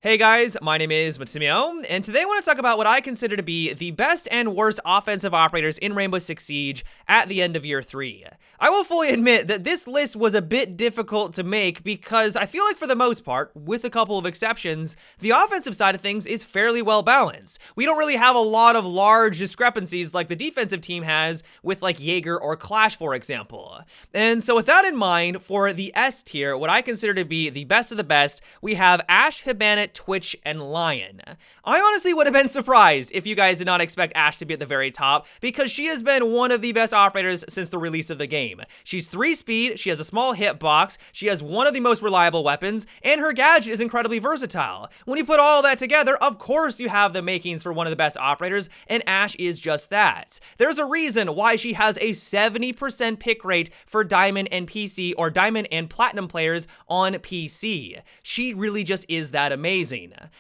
Hey guys, my name is Matsumo, and today I want to talk about what I consider to be the best and worst offensive operators in Rainbow Six Siege at the end of Year 3. I will fully admit that this list was a bit difficult to make because I feel like for the most part, with a couple of exceptions, the offensive side of things is fairly well balanced. We don't really have a lot of large discrepancies like the defensive team has with like Jaeger or Clash, for example. And so with that in mind, for the S tier, what I consider to be the best of the best, we have Ashe, Hibana, Twitch, and Lion. I honestly would have been surprised if you guys did not expect Ashe to be at the very top because she has been one of the best operators since the release of the game. She's 3 speed, she has a small hitbox, she has one of the most reliable weapons, and her gadget is incredibly versatile. When you put all that together, of course you have the makings for one of the best operators, and Ashe is just that. There's a reason why she has a 70% pick rate for Diamond and PC or Diamond and Platinum players on PC. She really just is that amazing.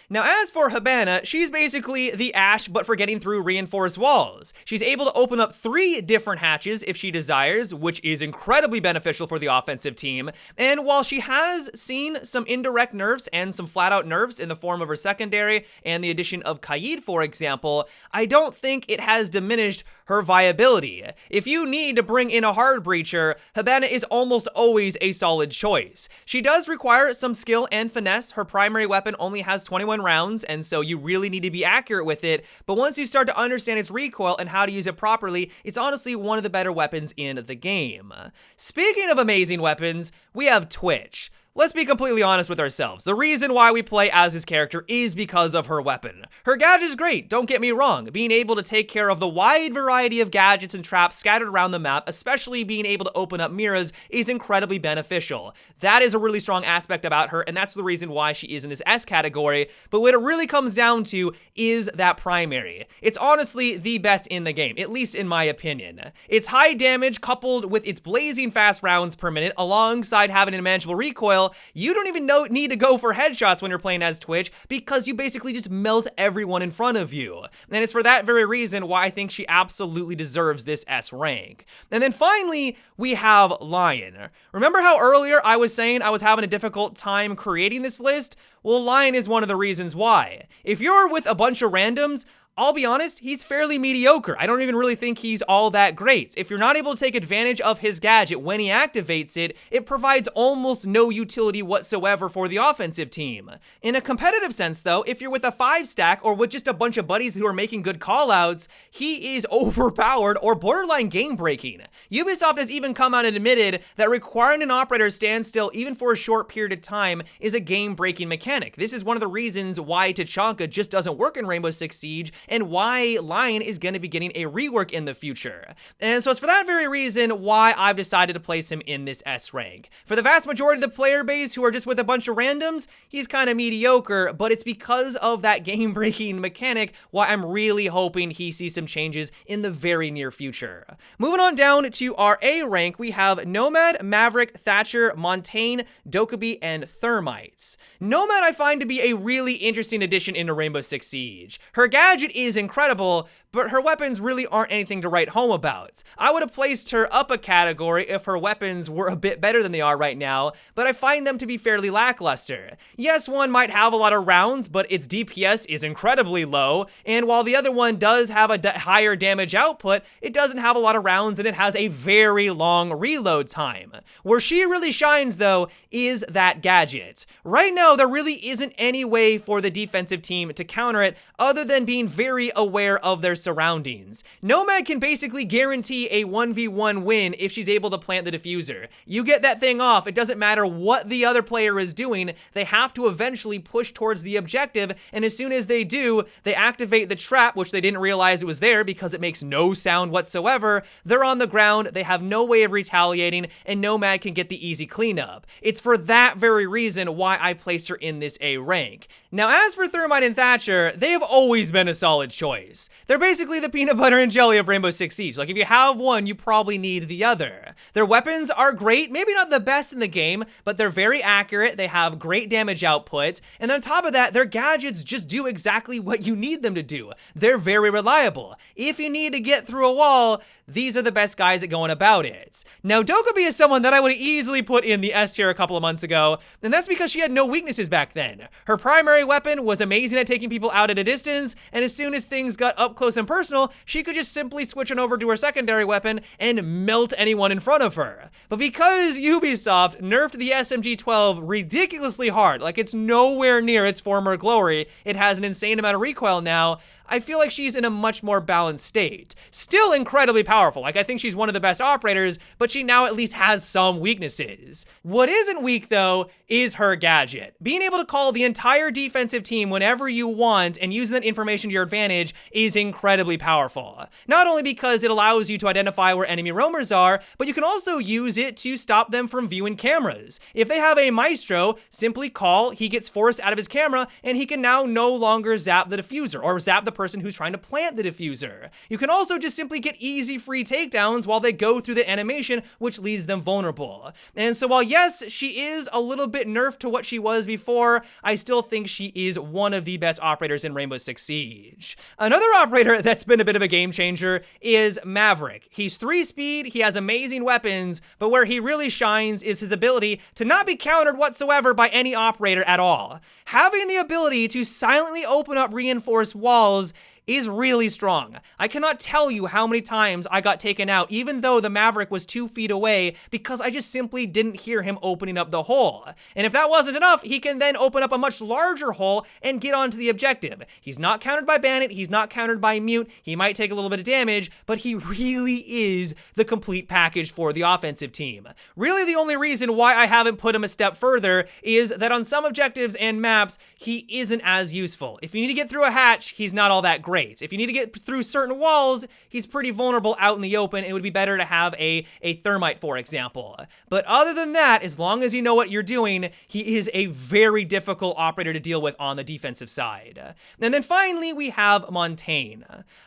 Now, as for Hibana, she's basically the Ashe, but for getting through reinforced walls. She's able to open up 3 different hatches if she desires, which is incredibly beneficial for the offensive team. And while she has seen some indirect nerfs and some flat-out nerfs in the form of her secondary and the addition of Kaid, for example, I don't think it has diminished her viability. If you need to bring in a hard breacher, Hibana is almost always a solid choice. She does require some skill and finesse. Her primary weapon only has 21 rounds, and so you really need to be accurate with it, but once you start to understand its recoil and how to use it properly, it's honestly one of the better weapons in the game. Speaking of amazing weapons, we have Twitch. Let's be completely honest with ourselves. The reason why we play as this character is because of her weapon. Her gadget is great, don't get me wrong. Being able to take care of the wide variety of gadgets and traps scattered around the map, especially being able to open up mirrors, is incredibly beneficial. That is a really strong aspect about her, and that's the reason why she is in this S category. But what it really comes down to is that primary. It's honestly the best in the game, at least in my opinion. Its high damage coupled with its blazing fast rounds per minute, alongside having an unmanageable recoil, you don't even need to go for headshots when you're playing as Twitch because you basically just melt everyone in front of you. And it's for that very reason why I think she absolutely deserves this S rank. And then finally, we have Lion. Remember how earlier I was saying I was having a difficult time creating this list? Well, Lion is one of the reasons why. If you're with a bunch of randoms, I'll be honest, he's fairly mediocre. I don't even really think he's all that great. If you're not able to take advantage of his gadget when he activates it, it provides almost no utility whatsoever for the offensive team. In a competitive sense though, if you're with a 5-stack or with just a bunch of buddies who are making good callouts, he is overpowered or borderline game-breaking. Ubisoft has even come out and admitted that requiring an operator stand still even for a short period of time is a game-breaking mechanic. This is one of the reasons why Tachanka just doesn't work in Rainbow Six Siege, and why Lion is going to be getting a rework in the future. And so it's for that very reason why I've decided to place him in this S rank. For the vast majority of the player base who are just with a bunch of randoms, he's kind of mediocre, but it's because of that game-breaking mechanic why I'm really hoping he sees some changes in the very near future. Moving on down to our A rank, we have Nomad, Maverick, Thatcher, Montaigne, Dokkaebi, and Thermites. Nomad I find to be a really interesting addition into Rainbow Six Siege. Her gadget is incredible, but her weapons really aren't anything to write home about. I would have placed her up a category if her weapons were a bit better than they are right now, but I find them to be fairly lackluster. Yes, one might have a lot of rounds, but its DPS is incredibly low, and while the other one does have a higher damage output, it doesn't have a lot of rounds and it has a very long reload time. Where she really shines though is that gadget. Right now, there really isn't any way for the defensive team to counter it other than being very aware of their surroundings. Nomad can basically guarantee a 1v1 win if she's able to plant the diffuser. You get that thing off, it doesn't matter what the other player is doing, they have to eventually push towards the objective, and as soon as they do, they activate the trap, which they didn't realize it was there because it makes no sound whatsoever. They're on the ground, they have no way of retaliating, and Nomad can get the easy cleanup. It's for that very reason why I placed her in this A rank. Now, as for Thermite and Thatcher, they have always been a solid solid choice. They're basically the peanut butter and jelly of Rainbow Six Siege. Like, if you have one, you probably need the other. Their weapons are great, maybe not the best in the game, but they're very accurate, they have great damage output, and on top of that, their gadgets just do exactly what you need them to do. They're very reliable. If you need to get through a wall, these are the best guys at going about it. Now, Dokkaebi is someone that I would easily put in the S tier a couple of months ago, and that's because she had no weaknesses back then. Her primary weapon was amazing at taking people out at a distance, and as soon as things got up close and personal, she could just simply switch on over to her secondary weapon and melt anyone in front of her. But because Ubisoft nerfed the SMG-12 ridiculously hard, like it's nowhere near its former glory, it has an insane amount of recoil now, I feel like she's in a much more balanced state. Still incredibly powerful, like I think she's one of the best operators, but she now at least has some weaknesses. What isn't weak though is her gadget. Being able to call the entire defensive team whenever you want and use that information to your advantage is incredibly powerful. Not only because it allows you to identify where enemy roamers are, but you can also use it to stop them from viewing cameras. If they have a Maestro, simply call, he gets forced out of his camera, and he can now no longer zap the diffuser or zap the person who's trying to plant the diffuser. You can also just simply get easy free takedowns while they go through the animation, which leaves them vulnerable. And so while yes, she is a little bit nerfed to what she was before, I still think she is one of the best operators in Rainbow Six Siege. Another operator that's been a bit of a game changer is Maverick. He's 3 speed, he has amazing weapons, but where he really shines is his ability to not be countered whatsoever by any operator at all. Having the ability to silently open up reinforced walls is really strong. I cannot tell you how many times I got taken out even though the Maverick was 2 feet away because I just simply didn't hear him opening up the hole. And if that wasn't enough, he can then open up a much larger hole and get onto the objective. He's not countered by Bandit, he's not countered by Mute, he might take a little bit of damage, but he really is the complete package for the offensive team. Really the only reason why I haven't put him a step further is that on some objectives and maps, he isn't as useful. If you need to get through a hatch, he's not all that great. If you need to get through certain walls, he's pretty vulnerable out in the open. It would be better to have a thermite, for example. But other than that, as long as you know what you're doing, he is a very difficult operator to deal with on the defensive side. And then finally, we have Montaigne.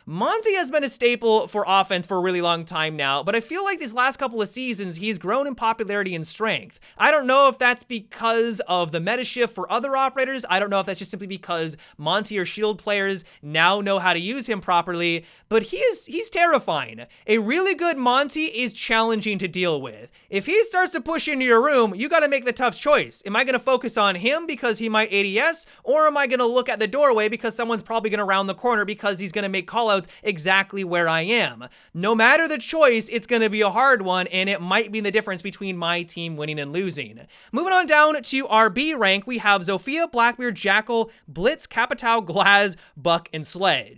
Monty has been a staple for offense for a really long time now, but I feel like these last couple of seasons, he's grown in popularity and strength. I don't know if that's because of the meta shift for other operators. I don't know if that's just simply because Monty or Shield players now know how to use him properly, but he's terrifying. A really good Monty is challenging to deal with. If he starts to push into your room, you gotta make the tough choice. Am I gonna focus on him because he might ADS, or am I gonna look at the doorway because someone's probably gonna round the corner because he's gonna make callouts exactly where I am? No matter the choice, it's gonna be a hard one, and it might be the difference between my team winning and losing. Moving on down to our B rank, we have Zofia, Blackbeard, Jackal, Blitz, Capitao, Glaz, Buck, and Sledge.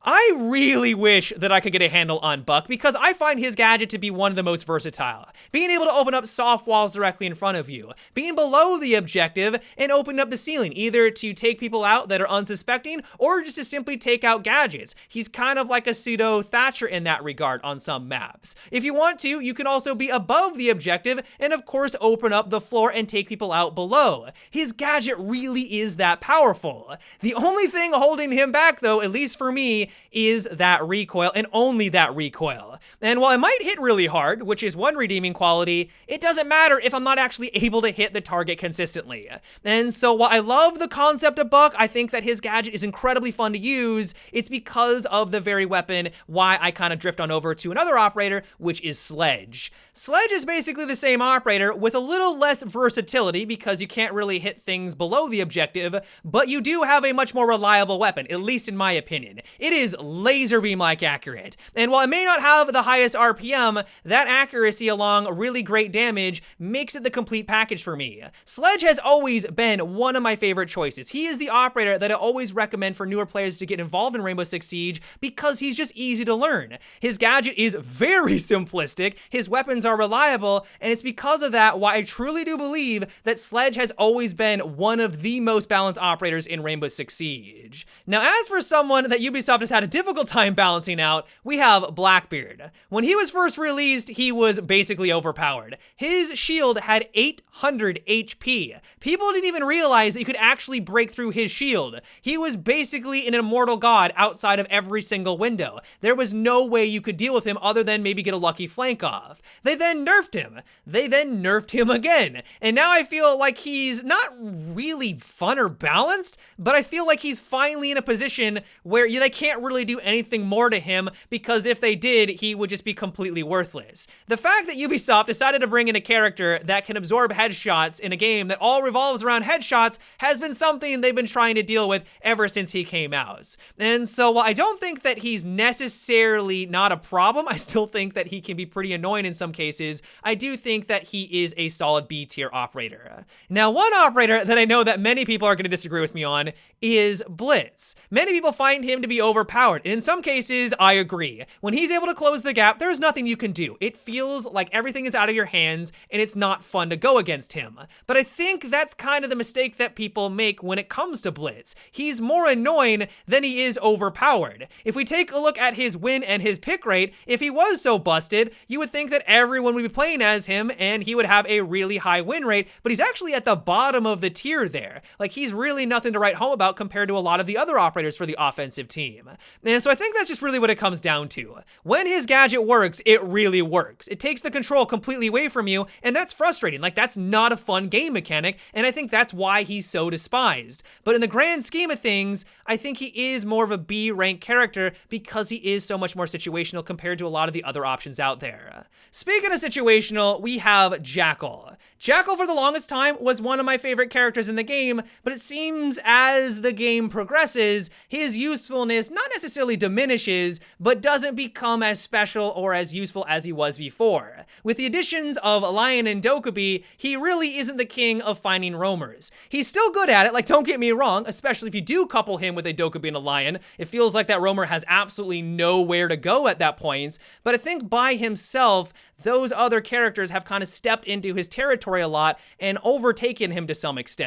I really wish that I could get a handle on Buck because I find his gadget to be one of the most versatile. Being able to open up soft walls directly in front of you, being below the objective and open up the ceiling, either to take people out that are unsuspecting or just to simply take out gadgets. He's kind of like a pseudo Thatcher in that regard on some maps. If you want to, you can also be above the objective and of course open up the floor and take people out below. His gadget really is that powerful. The only thing holding him back though, at least for me, is that recoil, and only that recoil. And while it might hit really hard, which is one redeeming quality, it doesn't matter if I'm not actually able to hit the target consistently. And so while I love the concept of Buck, I think that his gadget is incredibly fun to use. It's because of the very weapon why I kind of drift on over to another operator, which is Sledge. Sledge is basically the same operator with a little less versatility because you can't really hit things below the objective, but you do have a much more reliable weapon, at least in my opinion. It is laser beam-like accurate. And while it may not have the highest RPM, that accuracy along really great damage makes it the complete package for me. Sledge has always been one of my favorite choices. He is the operator that I always recommend for newer players to get involved in Rainbow Six Siege because he's just easy to learn. His gadget is very simplistic, his weapons are reliable, and it's because of that why I truly do believe that Sledge has always been one of the most balanced operators in Rainbow Six Siege. Now, as for someone that Ubisoft has had a difficult time balancing out, we have Blackbeard. When he was first released, he was basically overpowered. His shield had 800 HP. People didn't even realize that you could actually break through his shield. He was basically an immortal god outside of every single window. There was no way you could deal with him other than maybe get a lucky flank off. They then nerfed him. They then nerfed him again. And now I feel like he's not really fun or balanced, but I feel like he's finally in a position where they can't really do anything more to him, because if they did, he would just be completely worthless. The fact that Ubisoft decided to bring in a character that can absorb headshots in a game that all revolves around headshots has been something they've been trying to deal with ever since he came out. And so while I don't think that he's necessarily not a problem, I still think that he can be pretty annoying in some cases. I do think that he is a solid B tier operator. Now, one operator that I know that many people are going to disagree with me on is Blitz. Many people find him to be overpowered, and in some cases, I agree. When he's able to close the gap, there's nothing you can do. It feels like everything is out of your hands, and it's not fun to go against him. But I think that's kind of the mistake that people make when it comes to Blitz. He's more annoying than he is overpowered. If we take a look at his win and his pick rate, if he was so busted, you would think that everyone would be playing as him and he would have a really high win rate, but he's actually at the bottom of the tier there. Like, he's really nothing to write home about compared to a lot of the other operators for the offensive team. And so I think that's just really what it comes down to. When his gadget works, it really works. It takes the control completely away from you, and that's frustrating. Like, that's not a fun game mechanic, and I think that's why he's so despised. But in the grand scheme of things, I think he is more of a B rank character because he is so much more situational compared to a lot of the other options out there. Speaking of situational, we have Jackal. Jackal for the longest time was one of my favorite characters in the game, but it seems as the game progresses, his usefulness not necessarily diminishes, but doesn't become as special or as useful as he was before. With the additions of Lion and Dokkaebi, he really isn't the king of finding roamers. He's still good at it, like, don't get me wrong, especially if you do couple him with a Dokkaebi and a Lion. It feels like that roamer has absolutely nowhere to go at that point, but I think by himself, those other characters have kind of stepped into his territory a lot and overtaken him to some extent.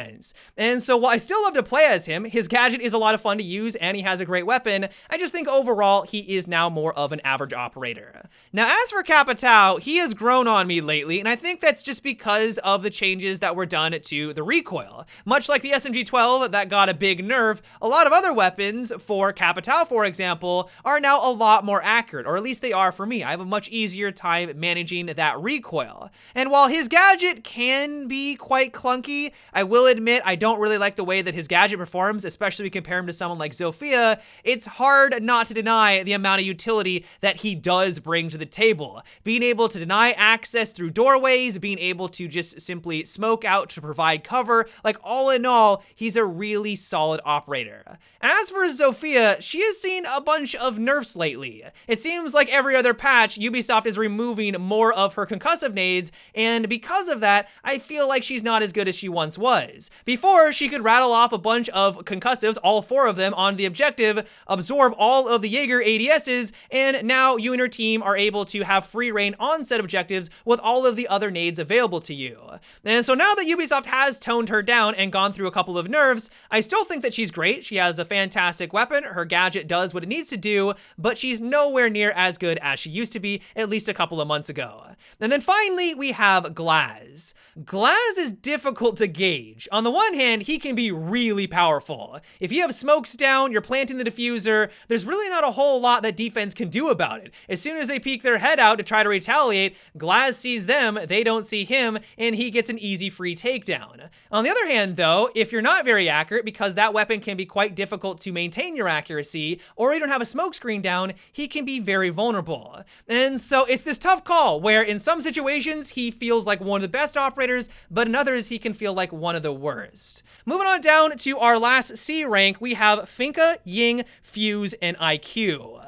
And so while I still love to play as him, his gadget is a lot of fun to use and he has a great weapon, I just think overall he is now more of an average operator. Now, as for Capitao, he has grown on me lately, and I think that's just because of the changes that were done to the recoil. Much like the SMG-12 that got a big nerf, a lot of other weapons for Capitao, for example, are now a lot more accurate, or at least they are for me. I have a much easier time managing that recoil. And while his gadget can be quite clunky, I will admit I don't really like the way that his gadget performs, especially when we compare him to someone like Zofia. It's hard not to deny the amount of utility that he does bring to the table. Being able to deny access through doorways, being able to just simply smoke out to provide cover, like, all in all, he's a really solid operator. As for Zofia, she has seen a bunch of nerfs lately. It seems like every other patch, Ubisoft is removing more of her concussive nades, and because of that, I feel like she's not as good as she once was. Before, she could rattle off a bunch of concussives, all 4 of them, on the objective, absorb all of the Jaeger ADSs, and now you and your team are able to have free reign on said objectives with all of the other nades available to you. And so now that Ubisoft has toned her down and gone through a couple of nerfs, I still think that she's great. She has a fantastic weapon, her gadget does what it needs to do, but she's nowhere near as good as she used to be at least a couple of months ago. And then finally, we have Glaz. Glaz is difficult to gauge. On the one hand, he can be really powerful. If you have smokes down, you're planting the diffuser, there's really not a whole lot that defense can do about it. As soon as they peek their head out to try to retaliate, Glaz sees them, they don't see him, and he gets an easy free takedown. On the other hand, though, if you're not very accurate, because that weapon can be quite difficult to maintain your accuracy, or you don't have a smoke screen down, he can be very vulnerable. And so it's this tough call where in some situations he feels like one of the best operators, but in others he can feel like one of the worst. Moving on down to our last C rank, we have Finka, Ying, Fuse, and IQ.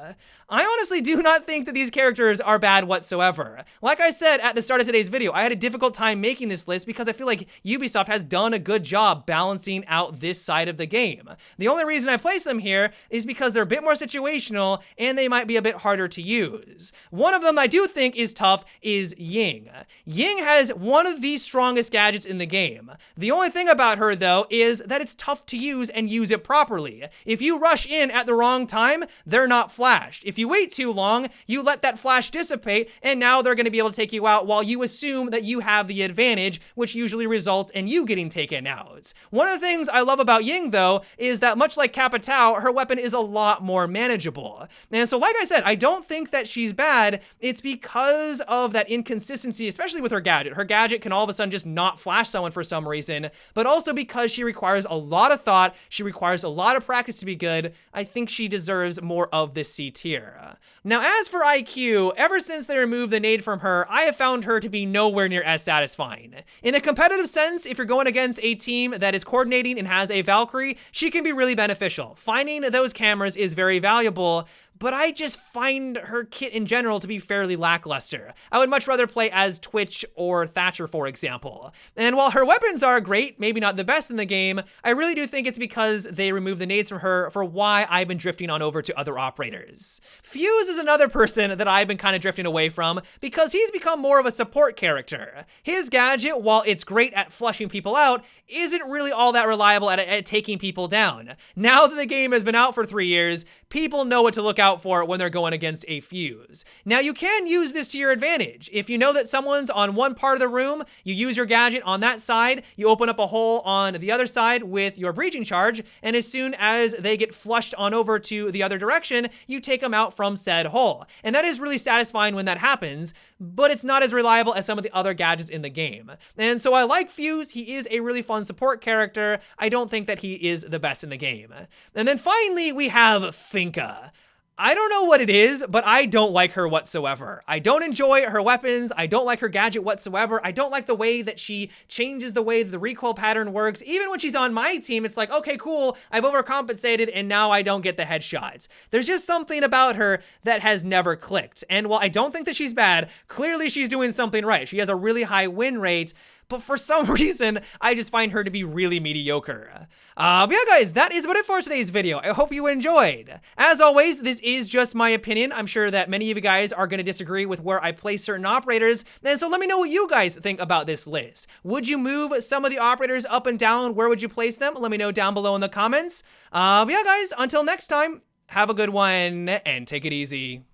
I honestly do not think that these characters are bad whatsoever. Like I said at the start of today's video, I had a difficult time making this list because I feel like Ubisoft has done a good job balancing out this side of the game. The only reason I place them here is because they're a bit more situational and they might be a bit harder to use. One of them I do think is tough is Ying. Ying has one of the strongest gadgets in the game. The only thing about her though is that it's tough to use and use it properly. If you rush in at the wrong time, they're not flashed. If you wait too long, you let that flash dissipate and now they're going to be able to take you out while you assume that you have the advantage, which usually results in you getting taken out. One of the things I love about Ying though is that much like Kappa Tau, her weapon is a lot more manageable. And so like I said, I don't think that she's bad. It's because of that inconsistency, especially with her gadget. Her gadget can all of a sudden just not flash someone for some reason, but also because she requires a lot of thought, she requires a lot of practice to be good. I think she deserves more of this C tier. Now, as for IQ, ever since they removed the nade from her, I have found her to be nowhere near as satisfying. In a competitive sense, if you're going against a team that is coordinating and has a Valkyrie, she can be really beneficial. Finding those cameras is very valuable, but I just find her kit in general to be fairly lackluster. I would much rather play as Twitch or Thatcher, for example. And while her weapons are great, maybe not the best in the game, I really do think it's because they removed the nades from her for why I've been drifting on over to other operators. Fuse is another person that I've been kind of drifting away from because he's become more of a support character. His gadget, while it's great at flushing people out, isn't really all that reliable at taking people down. Now that the game has been out for 3 years, people know what to look out for when they're going against a Fuse. Now you can use this to your advantage. If you know that someone's on one part of the room, you use your gadget on that side, you open up a hole on the other side with your breaching charge, and as soon as they get flushed on over to the other direction, you take them out from said hole. And that is really satisfying when that happens, but it's not as reliable as some of the other gadgets in the game. And so I like Fuse. He is a really fun support character. I don't think that he is the best in the game. And then finally, we have Finka. I don't know what it is, but I don't like her whatsoever. I don't enjoy her weapons. I don't like her gadget whatsoever. I don't like the way that she changes the way the recoil pattern works. Even when she's on my team, it's like, okay, cool, I've overcompensated and now I don't get the headshots. There's just something about her that has never clicked. And while I don't think that she's bad, clearly she's doing something right. She has a really high win rate, but for some reason, I just find her to be really mediocre. But yeah, guys, that is about it for today's video. I hope you enjoyed. As always, this is just my opinion. I'm sure that many of you guys are going to disagree with where I place certain operators, and so let me know what you guys think about this list. Would you move some of the operators up and down? Where would you place them? Let me know down below in the comments. But yeah, guys, until next time, have a good one, and take it easy.